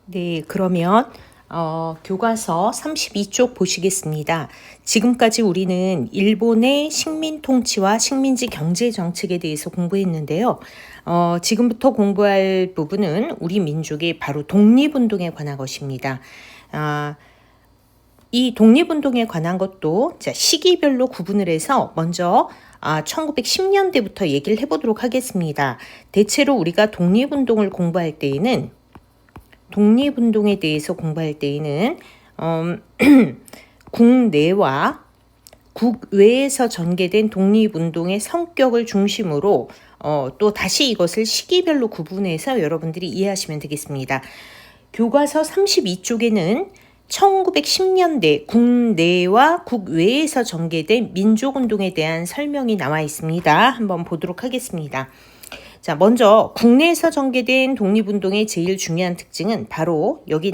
네, 그러면 교과서 32쪽 보시겠습니다. 지금까지 우리는 일본의 식민 통치와 식민지 경제 정책에 대해서 공부했는데요. 지금부터 공부할 부분은 우리 민족의 바로 독립운동에 관한 것입니다. 이 독립운동에 관한 것도 시기별로 구분을 해서 먼저 1910년대부터 얘기를 해보도록 하겠습니다. 대체로 우리가 독립운동을 공부할 때에는 독립운동에 대해서 공부할 때에는 국내와 국외에서 전개된 독립운동의 성격을 중심으로 또 다시 이것을 시기별로 구분해서 여러분들이 이해하시면 되겠습니다. 교과서 32쪽에는 1910년대 국내와 국외에서 전개된 민족운동에 대한 설명이 나와 있습니다. 한번 보도록 하겠습니다. 자, 먼저 국내에서 전개된 독립운동의 제일 중요한 특징은 바로 여기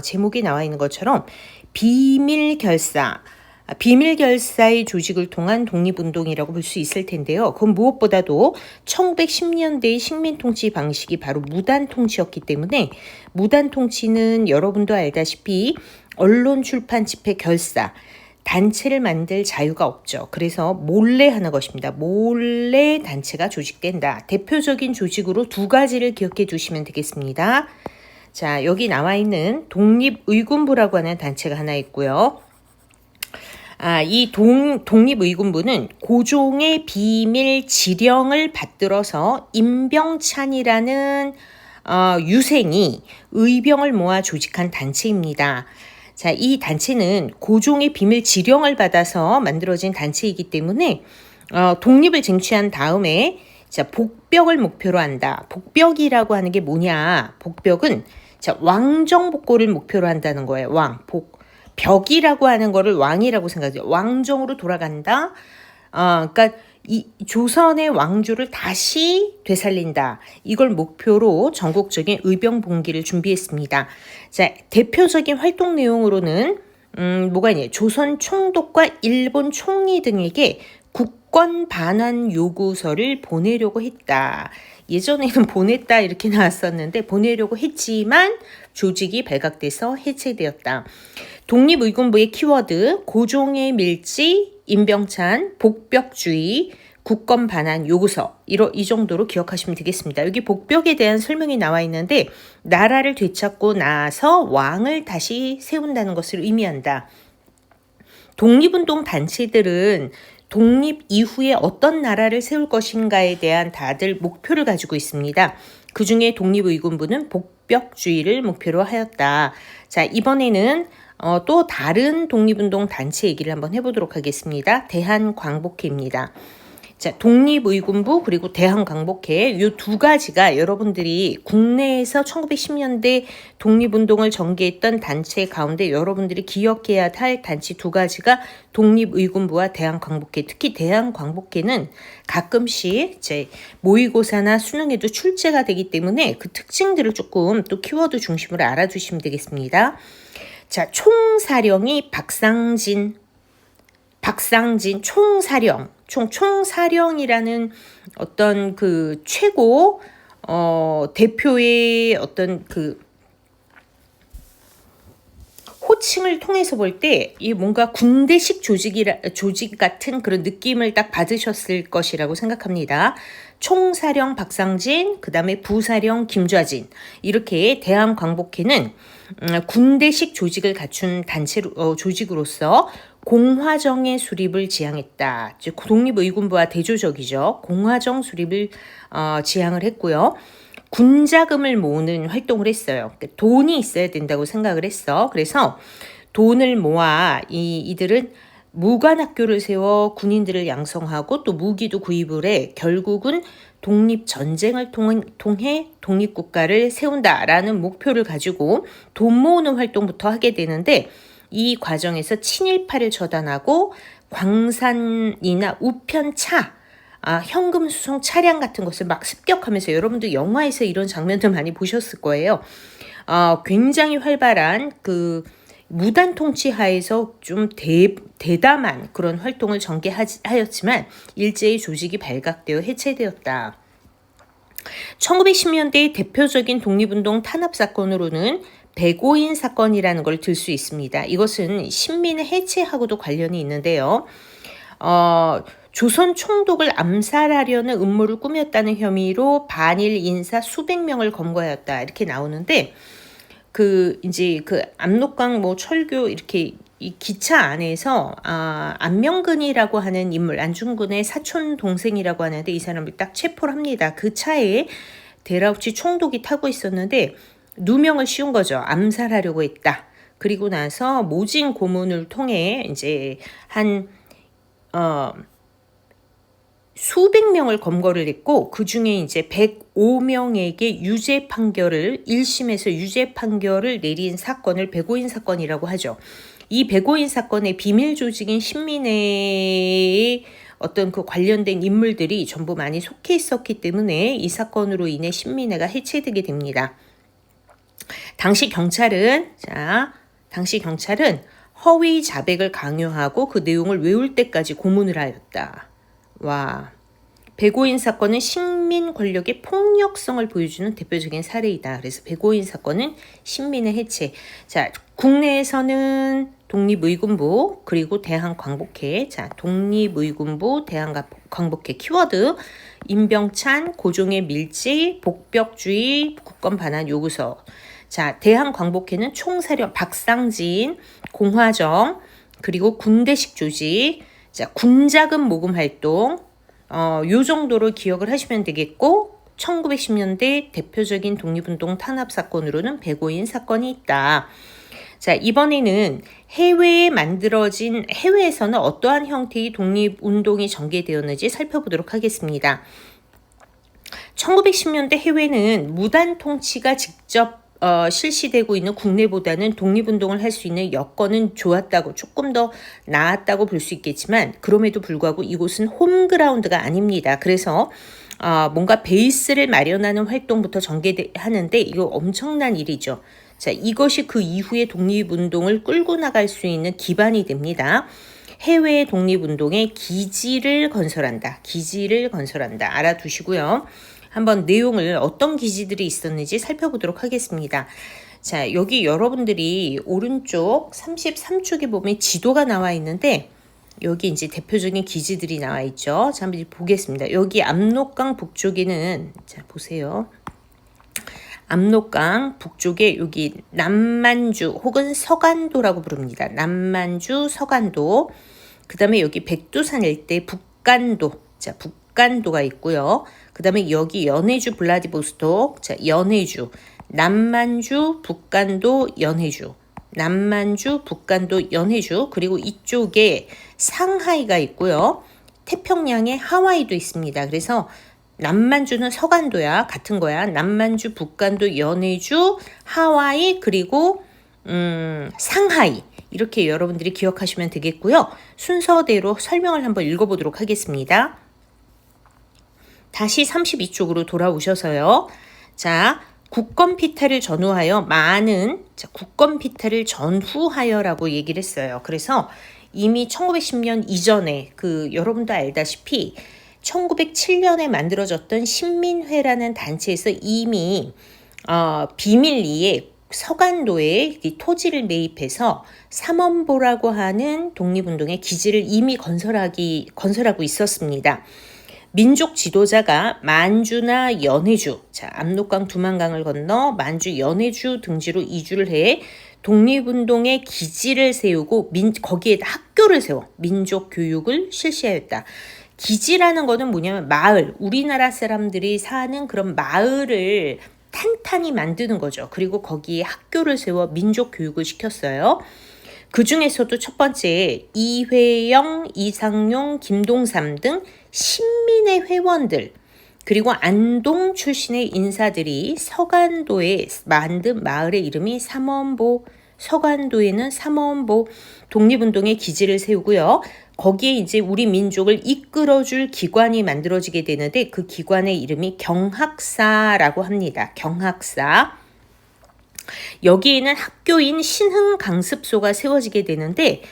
제목에 나와 있는 것처럼 비밀결사의 조직을 통한 독립운동이라고 볼 수 있을 텐데요. 그건 무엇보다도 1910년대의 식민통치 방식이 바로 무단통치였기 때문에 무단통치는 여러분도 알다시피 언론, 출판, 집회, 결사, 단체를 만들 자유가 없죠. 그래서 몰래 하는 것입니다. 몰래 단체가 조직된다. 대표적인 조직으로 두 가지를 기억해 두시면 되겠습니다. 자, 여기 나와 있는 독립의군부라고 하는 단체가 하나 있고요. 이 독립의군부는 고종의 비밀 지령을 받들어서 임병찬이라는 유생이 의병을 모아 조직한 단체입니다. 자, 이 단체는 고종의 비밀 지령을 받아서 만들어진 단체이기 때문에 독립을 쟁취한 다음에 복벽을 목표로 한다. 복벽이라고 하는 게 뭐냐? 복벽은 왕정복고를 목표로 한다는 거예요. 벽이라고 하는 거를 왕이라고 생각해요. 왕정으로 돌아간다. 그러니까 이 조선의 왕조를 다시 되살린다. 이걸 목표로 전국적인 의병 봉기를 준비했습니다. 자, 대표적인 활동 내용으로는 뭐가 있냐? 조선 총독과 일본 총리 등에게 국권 반환 요구서를 보내려고 했다. 예전에는 보냈다 이렇게 나왔었는데 보내려고 했지만 조직이 발각돼서 해체되었다. 독립의군부의 키워드 고종의 밀지, 임병찬, 복벽주의, 국권 반환 요구서 이 정도로 기억하시면 되겠습니다. 여기 복벽에 대한 설명이 나와 있는데 나라를 되찾고 나서 왕을 다시 세운다는 것을 의미한다. 독립운동 단체들은 독립 이후에 어떤 나라를 세울 것인가에 대한 다들 목표를 가지고 있습니다. 그 중에 독립의군부는 복벽주의를 목표로 하였다. 자, 이번에는 또 다른 독립운동 단체 얘기를 한번 해보도록 하겠습니다. 대한광복회입니다. 자, 독립의군부 그리고 대한광복회 이 두 가지가 여러분들이 국내에서 1910년대 독립운동을 전개했던 단체 가운데 여러분들이 기억해야 할 단체 두 가지가 독립의군부와 대한광복회. 특히 대한광복회는 가끔씩 모의고사나 수능에도 출제가 되기 때문에 그 특징들을 조금 또 키워드 중심으로 알아두시면 되겠습니다. 자, 총사령이 박상진 총사령이라는 어떤 그 최고 대표의 어떤 그 호칭을 통해서 볼 때 이 뭔가 군대식 조직 같은 그런 느낌을 딱 받으셨을 것이라고 생각합니다. 총사령 박상진, 그 다음에 부사령 김좌진 이렇게 대한광복회는 군대식 조직을 갖춘 조직으로서 공화정의 수립을 지향했다. 즉 독립의군부와 대조적이죠. 공화정 수립을 지향을 했고요. 군자금을 모으는 활동을 했어요. 그러니까 돈이 있어야 된다고 생각을 했어. 그래서 돈을 모아 이들은 무관학교를 세워 군인들을 양성하고 또 무기도 구입을 해 결국은 독립전쟁을 통해 독립국가를 세운다라는 목표를 가지고 돈 모으는 활동부터 하게 되는데 이 과정에서 친일파를 처단하고 광산이나 우편차, 현금 수송 차량 같은 것을 막 습격하면서 여러분들 영화에서 이런 장면들 많이 보셨을 거예요. 굉장히 활발한 그 무단 통치 하에서 좀 대담한 그런 활동을 전개하였지만 일제히 조직이 발각되어 해체되었다. 1910년대의 대표적인 독립운동 탄압 사건으로는 백오인 사건이라는 걸 들 수 있습니다. 이것은 신민의 해체하고도 관련이 있는데요. 조선 총독을 암살하려는 음모를 꾸몄다는 혐의로 반일 인사 수백 명을 검거하였다 이렇게 나오는데 이제 압록강 철교 이렇게 이 기차 안에서 안명근이라고 하는 인물, 안중근의 사촌 동생이라고 하는데 이 사람을 딱 체포를 합니다. 그 차에 데라우치 총독이 타고 있었는데 누명을 씌운 거죠. 암살하려고 했다. 그리고 나서 모진 고문을 통해 이제 수백 명을 검거를 했고 그 중에 이제 105명에게 유죄 판결을 1심에서 유죄 판결을 내린 사건을 백오인 사건이라고 하죠. 이 백오인 사건의 비밀 조직인 신민회의 어떤 그 관련된 인물들이 전부 많이 속해 있었기 때문에 이 사건으로 인해 신민회가 해체되게 됩니다. 당시 경찰은 허위 자백을 강요하고 그 내용을 외울 때까지 고문을 하였다. 와, 백오인 사건은 식민 권력의 폭력성을 보여주는 대표적인 사례이다. 그래서 백오인 사건은 신민의 해체. 자, 국내에서는 독립의군부 그리고 대한광복회. 자, 독립의군부 대한광복회 키워드 임병찬 고종의 밀지 복벽주의 국권 반환 요구서. 자, 대한광복회는 총사령 박상진 공화정 그리고 군대식 조직. 자, 군자금 모금 활동, 요 정도로 기억을 하시면 되겠고, 1910년대 대표적인 독립운동 탄압 사건으로는 백오인 사건이 있다. 자, 이번에는 해외에서는 어떠한 형태의 독립운동이 전개되었는지 살펴보도록 하겠습니다. 1910년대 해외는 무단 통치가 직접 실시되고 있는 국내보다는 독립운동을 할 수 있는 여건은 좋았다고 조금 더 나았다고 볼 수 있겠지만 그럼에도 불구하고 이곳은 홈그라운드가 아닙니다. 그래서 뭔가 베이스를 마련하는 활동부터 전개하는데 이거 엄청난 일이죠. 자, 이것이 그 이후의 독립운동을 끌고 나갈 수 있는 기반이 됩니다. 해외 독립운동의 기지를 건설한다. 알아두시고요. 한번 내용을 어떤 기지들이 있었는지 살펴보도록 하겠습니다. 자, 여기 여러분들이 오른쪽 33쪽에 보면 지도가 나와 있는데 여기 이제 대표적인 기지들이 나와 있죠. 자, 한번 보겠습니다. 여기 압록강 북쪽에는 자, 보세요. 압록강 북쪽에 여기 남만주 혹은 서간도라고 부릅니다. 남만주, 서간도. 그다음에 여기 백두산 일대 북간도. 자, 북간도가 있고요. 그 다음에 여기 연해주 블라디보스톡, 자, 연해주, 남만주, 북간도, 연해주, 그리고 이쪽에 상하이가 있고요. 태평양에 하와이도 있습니다. 그래서 남만주는 서간도야, 같은 거야. 남만주, 북간도, 연해주, 하와이, 그리고 상하이. 이렇게 여러분들이 기억하시면 되겠고요. 순서대로 설명을 한번 읽어보도록 하겠습니다. 다시 32쪽으로 돌아오셔서요. 자, 국권피탈을 전후하여라고 얘기를 했어요. 그래서 이미 1910년 이전에 여러분도 알다시피 1907년에 만들어졌던 신민회라는 단체에서 이미 비밀리에 서간도에 토지를 매입해서 삼원보라고 하는 독립운동의 기지를 이미 건설하고 있었습니다. 민족 지도자가 만주나 연해주, 자, 압록강 두만강을 건너 만주, 연해주 등지로 이주를 해 독립운동의 기지를 세우고 거기에다 학교를 세워 민족 교육을 실시하였다. 기지라는 거는 뭐냐면 마을, 우리나라 사람들이 사는 그런 마을을 탄탄히 만드는 거죠. 그리고 거기에 학교를 세워 민족 교육을 시켰어요. 그 중에서도 첫 번째 이회영, 이상용, 김동삼 등 신민의 회원들 그리고 안동 출신의 인사들이 서간도에 만든 마을의 이름이 삼원보, 서간도에는 삼원보 독립운동의 기지를 세우고요. 거기에 이제 우리 민족을 이끌어줄 기관이 만들어지게 되는데 그 기관의 이름이 경학사라고 합니다. 경학사. 여기에는 학교인 신흥강습소가 세워지게 되는데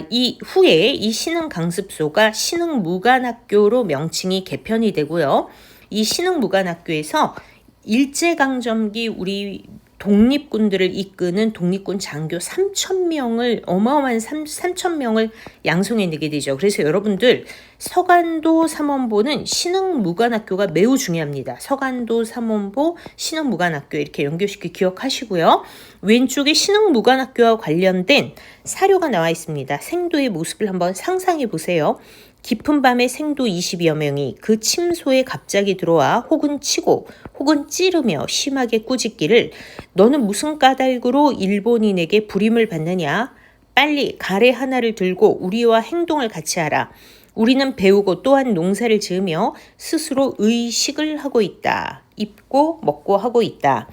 이 후에 이 신흥강습소가 신흥무관학교로 명칭이 개편이 되고요. 이 신흥무관학교에서 일제강점기 우리 독립군들을 이끄는 독립군 장교 3,000명을 어마어마한 3,000명을 양성해내게 되죠. 그래서 여러분들 서간도 삼원보는 신흥무관학교가 매우 중요합니다. 서간도 삼원보 신흥무관학교 이렇게 연결시켜 기억하시고요. 왼쪽에 신흥무관학교와 관련된 사료가 나와 있습니다. 생도의 모습을 한번 상상해 보세요. 깊은 밤에 생도 20여 명이 그 침소에 갑자기 들어와 혹은 치고 혹은 찌르며 심하게 꾸짖기를 너는 무슨 까닭으로 일본인에게 불임을 받느냐? 빨리 가래 하나를 들고 우리와 행동을 같이 하라. 우리는 배우고 또한 농사를 지으며 스스로 의식을 하고 있다. 입고 먹고 하고 있다.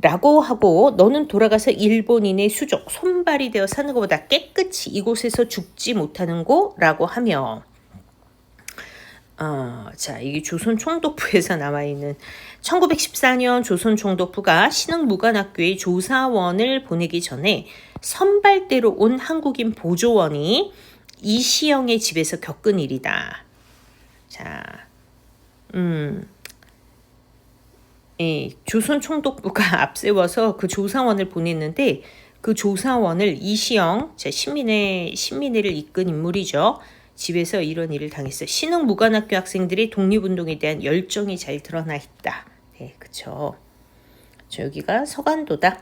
라고 하고 너는 돌아가서 일본인의 수족 손발이 되어 사는 것보다 깨끗이 이곳에서 죽지 못하는 거라고 하며 자, 이게 조선 총독부에서 나와 있는 1914년 조선 총독부가 신흥무관학교에 조사원을 보내기 전에 선발대로 온 한국인 보조원이 이시영의 집에서 겪은 일이다. 자, 조선 총독부가 앞세워서 그 조사원을 보냈는데 그 조사원을 이시영, 신민회를 이끈 인물이죠. 집에서 이런 일을 당했어요. 신흥무관학교 학생들의 독립운동에 대한 열정이 잘 드러나 있다. 네, 그쵸. 여기가 서간도다.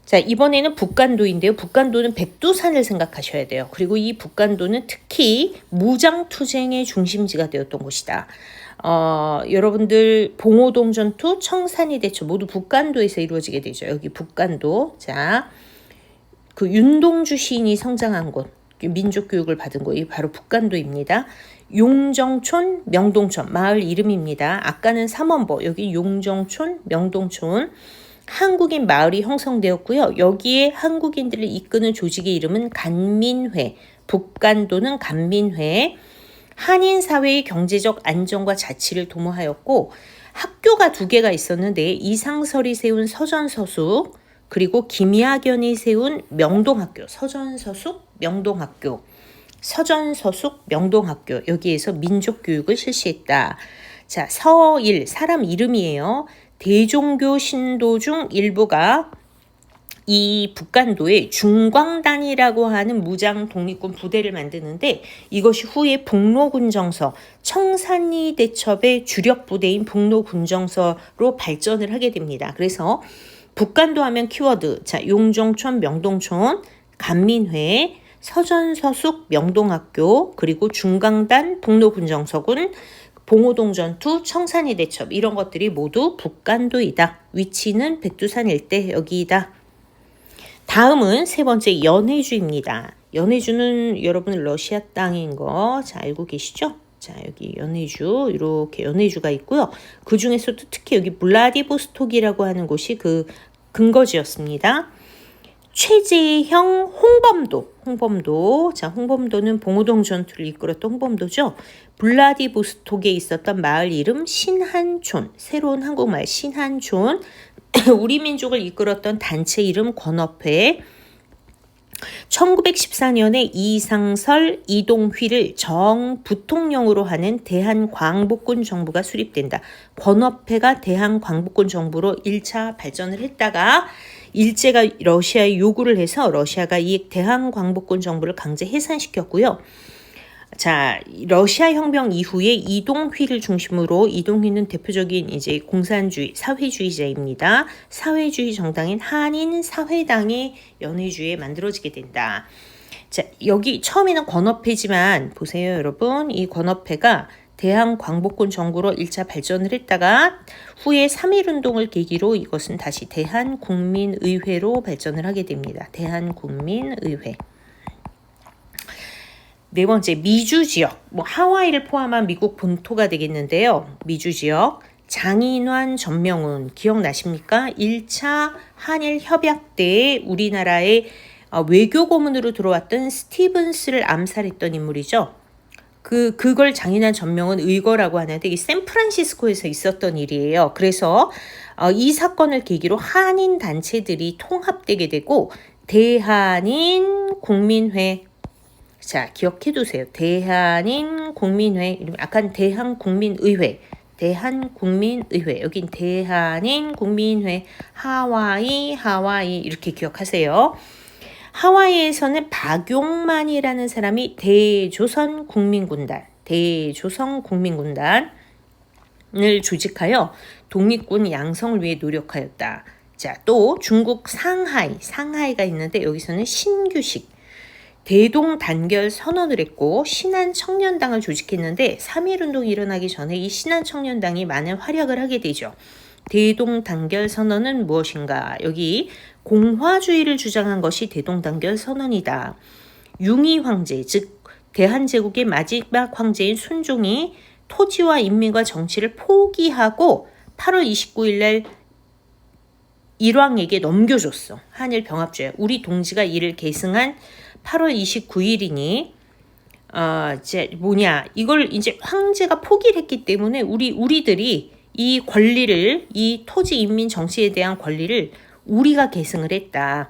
자, 이번에는 북간도인데요. 북간도는 백두산을 생각하셔야 돼요. 그리고 이 북간도는 특히 무장투쟁의 중심지가 되었던 곳이다. 여러분들 봉오동 전투, 청산리 대처 모두 북간도에서 이루어지게 되죠. 여기 북간도. 자, 그 윤동주 시인이 성장한 곳. 민족교육을 받은 곳이 바로 북간도입니다. 용정촌, 명동촌 마을 이름입니다. 아까는 삼원보, 여기 용정촌, 명동촌 한국인 마을이 형성되었고요. 여기에 한국인들을 이끄는 조직의 이름은 간민회, 북간도는 간민회. 한인사회의 경제적 안정과 자치를 도모하였고 학교가 2개가 있었는데 이상설이 세운 서전서숙 그리고 김야견이 세운 명동학교, 서전서숙, 명동학교 여기에서 민족교육을 실시했다. 자, 서일 사람 이름이에요. 대종교 신도 중 일부가 이 북간도에 중광단이라고 하는 무장 독립군 부대를 만드는데 이것이 후에 북로군정서 청산리 대첩의 주력 부대인 북로군정서로 발전을 하게 됩니다. 그래서 북간도 하면 키워드, 자, 용정촌, 명동촌, 간민회, 서전서숙, 명동학교, 그리고 중광단, 북로군정서군, 봉오동 전투, 청산리 대첩 이런 것들이 모두 북간도이다. 위치는 백두산 일대 여기이다. 다음은 세 번째 연해주입니다. 연해주는 여러분 러시아 땅인 거 잘 알고 계시죠? 자, 여기 연해주 이렇게 연해주가 있고요. 그 중에서도 특히 여기 블라디보스톡이라고 하는 곳이 그 근거지였습니다. 최재형 홍범도. 자, 홍범도는 봉오동 전투를 이끌었던 홍범도죠. 블라디보스톡에 있었던 마을 이름 신한촌, 새로운 한국말 신한촌. 우리 민족을 이끌었던 단체 이름 권업회. 1914년에 이상설, 이동휘를 정부통령으로 하는 대한광복군 정부가 수립된다. 권업회가 대한광복군 정부로 1차 발전을 했다가 일제가 러시아에 요구를 해서 러시아가 이 대한광복군 정부를 강제 해산시켰고요. 자, 러시아 혁명 이후에 이동휘를 중심으로 이동휘는 대표적인 이제 공산주의, 사회주의자입니다. 사회주의 정당인 한인사회당의 연해주에 만들어지게 된다. 자, 여기 처음에는 권업회지만 보세요, 여러분. 이 권업회가 대한광복군 정부로 1차 발전을 했다가 후에 3.1운동을 계기로 이것은 다시 대한국민의회로 발전을 하게 됩니다. 대한국민의회. 네 번째, 미주 지역. 하와이를 포함한 미국 본토가 되겠는데요. 미주 지역. 장인환 전명훈 기억나십니까? 1차 한일 협약 때 우리나라에 외교 고문으로 들어왔던 스티븐스를 암살했던 인물이죠. 그걸 장인환 전명훈 의거라고 하는데 이 샌프란시스코에서 있었던 일이에요. 그래서 이 사건을 계기로 한인 단체들이 통합되게 되고 대한인 국민회, 자, 기억해 두세요. 대한인국민회, 약간 대한국민의회, 대한국민의회, 여긴 대한인국민회, 하와이 이렇게 기억하세요. 하와이에서는 박용만이라는 사람이 대조선국민군단을 조직하여 독립군 양성을 위해 노력하였다. 자, 또 중국 상하이가 있는데 여기서는 신규식 대동단결 선언을 했고 신한청년당을 조직했는데 3.1운동이 일어나기 전에 이 신한청년당이 많은 활약을 하게 되죠. 대동단결 선언은 무엇인가? 여기 공화주의를 주장한 것이 대동단결 선언이다. 융이 황제, 즉 대한제국의 마지막 황제인 순종이 토지와 인민과 정치를 포기하고 8월 29일 날 일왕에게 넘겨줬어. 한일 병합주의. 우리 동지가 이를 계승한 8월 29일이니 이걸 이제 황제가 포기를 했기 때문에 우리들이 이 권리를, 이 토지 인민 정치에 대한 권리를 우리가 계승을 했다.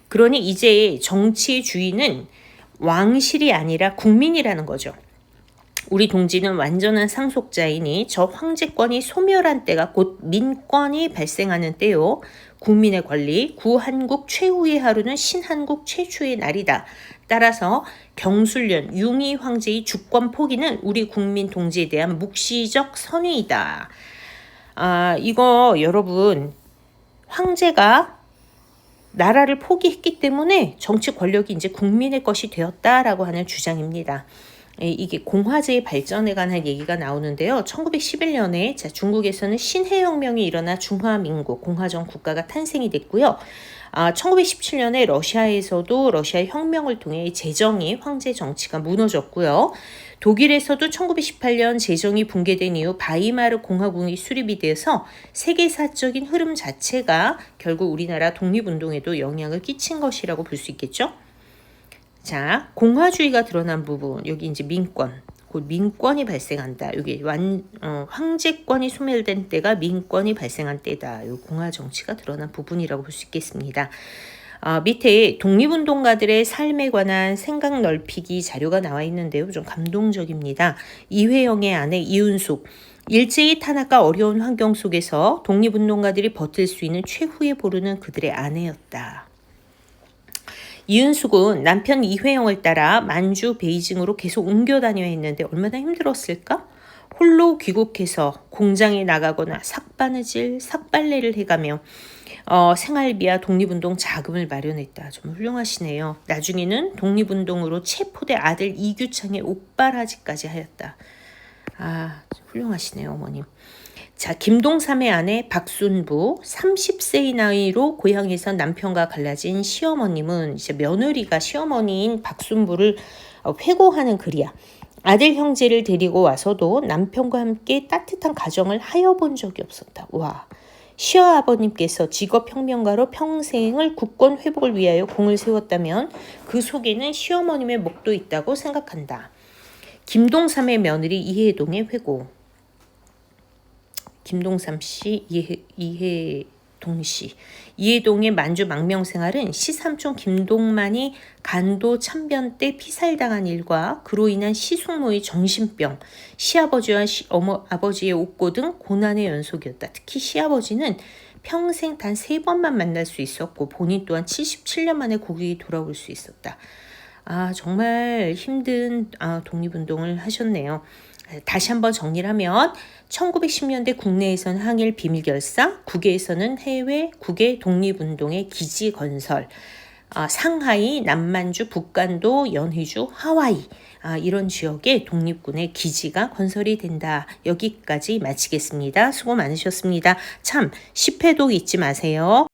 그러니 이제 정치의 주인은 왕실이 아니라 국민이라는 거죠. 우리 동지는 완전한 상속자이니 저 황제권이 소멸한 때가 곧 민권이 발생하는 때요. 국민의 권리, 구한국 최후의 하루는 신한국 최초의 날이다. 따라서 경술련 융이 황제의 주권 포기는 우리 국민 동지에 대한 묵시적 선의이다. 이거 여러분, 황제가 나라를 포기했기 때문에 정치 권력이 이제 국민의 것이 되었다라고 하는 주장입니다. 이게 공화제의 발전에 관한 얘기가 나오는데요. 1911년에 중국에서는 신해혁명이 일어나 중화민국, 공화정 국가가 탄생이 됐고요. 1917년에 러시아에서도 러시아 혁명을 통해 제정이 황제 정치가 무너졌고요. 독일에서도 1918년 제정이 붕괴된 이후 바이마르 공화국이 수립이 돼서 세계사적인 흐름 자체가 결국 우리나라 독립운동에도 영향을 끼친 것이라고 볼 수 있겠죠. 자, 공화주의가 드러난 부분, 여기 이제 민권, 곧 민권이 발생한다. 여기 황제권이 소멸된 때가 민권이 발생한 때다. 이 공화 정치가 드러난 부분이라고 볼 수 있겠습니다. 밑에 독립운동가들의 삶에 관한 생각 넓히기 자료가 나와 있는데요. 좀 감동적입니다. 이회영의 아내 이은숙. 일제히 탄압과 어려운 환경 속에서 독립운동가들이 버틸 수 있는 최후의 보루는 그들의 아내였다. 이은숙은 남편 이회영을 따라 만주, 베이징으로 계속 옮겨 다녀야 했는데 얼마나 힘들었을까? 홀로 귀국해서 공장에 나가거나 삭바느질, 삭발레를 해가며 생활비와 독립운동 자금을 마련했다. 좀 훌륭하시네요. 나중에는 독립운동으로 체포돼 아들 이규창의 옥바라지까지 하였다. 훌륭하시네요, 어머님. 자, 김동삼의 아내 박순부, 30세의 나이로 고향에서 남편과 갈라진 시어머님은 이제 며느리가 시어머니인 박순부를 회고하는 글이야. 아들 형제를 데리고 와서도 남편과 함께 따뜻한 가정을 하여본 적이 없었다. 와, 시어아버님께서 직업혁명가로 평생을 국권 회복을 위하여 공을 세웠다면 그 속에는 시어머님의 목도 있다고 생각한다. 김동삼의 며느리 이해동의 회고. 김동삼 씨, 이해동 씨. 이해동의 만주 망명 생활은 시삼촌 김동만이 간도 참변 때 피살당한 일과 그로 인한 시숙모의 정신병, 시아버지와 아버지의 옥고 등 고난의 연속이었다. 특히 시아버지는 평생 단 3번만 만날 수 있었고 본인 또한 77년 만에 고국에 돌아올 수 있었다. 정말 힘든 독립운동을 하셨네요. 다시 한번 정리를 하면 1910년대 국내에서는 항일 비밀결사, 국외에서는 해외 국외 독립운동의 기지 건설, 상하이, 남만주, 북간도, 연희주, 하와이 이런 지역에 독립군의 기지가 건설이 된다. 여기까지 마치겠습니다. 수고 많으셨습니다. 참 10회독 잊지 마세요.